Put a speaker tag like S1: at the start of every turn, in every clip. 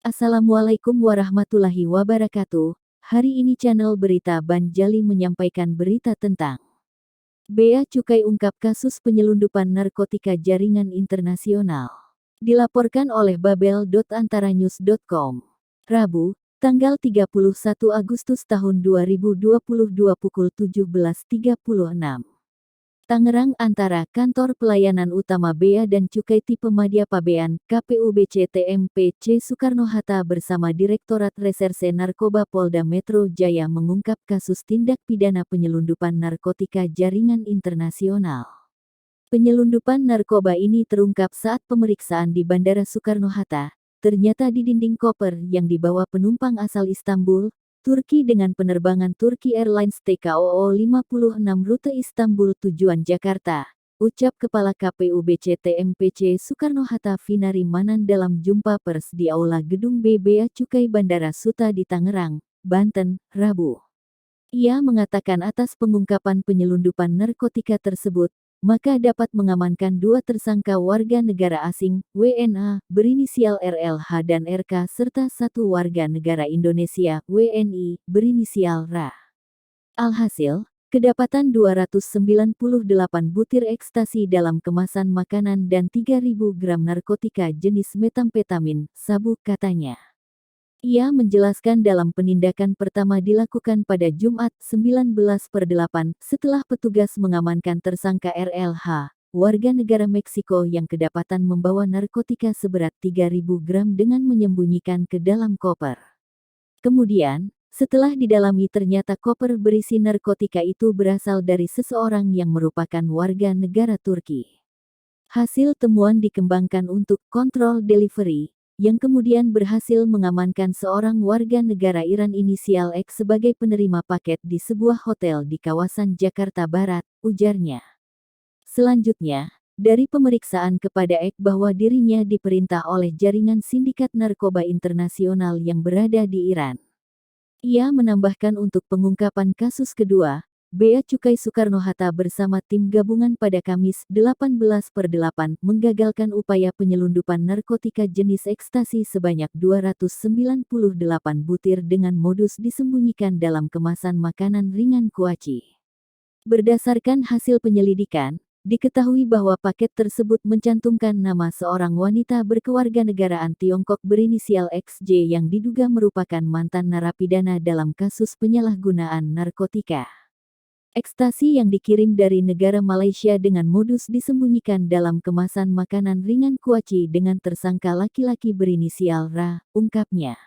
S1: Assalamualaikum warahmatullahi wabarakatuh. Hari ini channel Berita Banjali menyampaikan berita tentang Bea Cukai ungkap kasus penyelundupan narkotika jaringan internasional. Dilaporkan oleh babel.antaranews.com. Rabu, tanggal 31 Agustus tahun 2022 pukul 17.36. Tangerang antara Kantor Pelayanan Utama Bea dan Cukai Tipe Madya Pabean, KPUBC TMPC Soekarno-Hatta bersama Direktorat Reserse Narkoba Polda Metro Jaya mengungkap kasus tindak pidana penyelundupan narkotika jaringan internasional. Penyelundupan narkoba ini terungkap saat pemeriksaan di Bandara Soekarno-Hatta. Ternyata di dinding koper yang dibawa penumpang asal Istanbul, Turki dengan penerbangan Turki Airlines TKOO 56 rute Istanbul tujuan Jakarta, ucap Kepala KPUBC TMPC Soekarno-Hatta Vinari Manan dalam jumpa pers di Aula Gedung B Bea Cukai Bandara Suta di Tangerang, Banten, Rabu. Ia mengatakan atas pengungkapan penyelundupan narkotika tersebut, maka dapat mengamankan dua tersangka warga negara asing, WNA, berinisial RLH dan RK serta satu warga negara Indonesia, WNI, berinisial RA. Alhasil, kedapatan 298 butir ekstasi dalam kemasan makanan dan 3.000 gram narkotika jenis metamfetamin, sabu katanya. Ia menjelaskan dalam penindakan pertama dilakukan pada Jumat 19/8 setelah petugas mengamankan tersangka RLH, warga negara Meksiko yang kedapatan membawa narkotika seberat 3.000 gram dengan menyembunyikan ke dalam koper. Kemudian, setelah didalami ternyata koper berisi narkotika itu berasal dari seseorang yang merupakan warga negara Turki. Hasil temuan dikembangkan untuk kontrol delivery, yang kemudian berhasil mengamankan seorang warga negara Iran inisial X sebagai penerima paket di sebuah hotel di kawasan Jakarta Barat, ujarnya. Selanjutnya, dari pemeriksaan kepada X bahwa dirinya diperintah oleh jaringan sindikat narkoba internasional yang berada di Iran. Ia menambahkan untuk pengungkapan kasus kedua, Bea Cukai Soekarno-Hatta bersama tim gabungan pada Kamis 18/8 menggagalkan upaya penyelundupan narkotika jenis ekstasi sebanyak 298 butir dengan modus disembunyikan dalam kemasan makanan ringan kuaci. Berdasarkan hasil penyelidikan, diketahui bahwa paket tersebut mencantumkan nama seorang wanita berkewarganegaraan Tiongkok berinisial XJ yang diduga merupakan mantan narapidana dalam kasus penyalahgunaan narkotika. Ekstasi yang dikirim dari negara Malaysia dengan modus disembunyikan dalam kemasan makanan ringan kuaci dengan tersangka laki-laki berinisial RA, ungkapnya.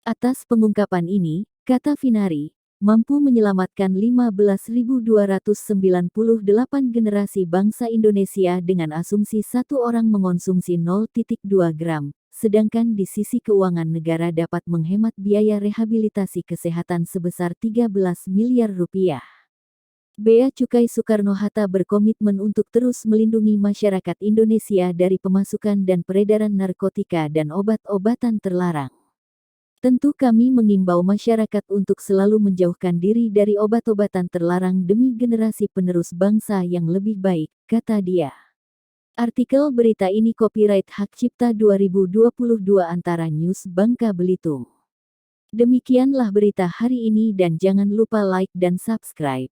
S1: Atas pengungkapan ini, kata Vinari, mampu menyelamatkan 15.298 generasi bangsa Indonesia dengan asumsi satu orang mengonsumsi 0,2 gram, sedangkan di sisi keuangan negara dapat menghemat biaya rehabilitasi kesehatan sebesar 13 miliar rupiah. Bea Cukai Soekarno-Hatta berkomitmen untuk terus melindungi masyarakat Indonesia dari pemasukan dan peredaran narkotika dan obat-obatan terlarang. Tentu kami mengimbau masyarakat untuk selalu menjauhkan diri dari obat-obatan terlarang demi generasi penerus bangsa yang lebih baik, kata dia. Artikel berita ini copyright hak cipta 2022 Antara News Bangka Belitung. Demikianlah berita hari ini dan jangan lupa like dan subscribe.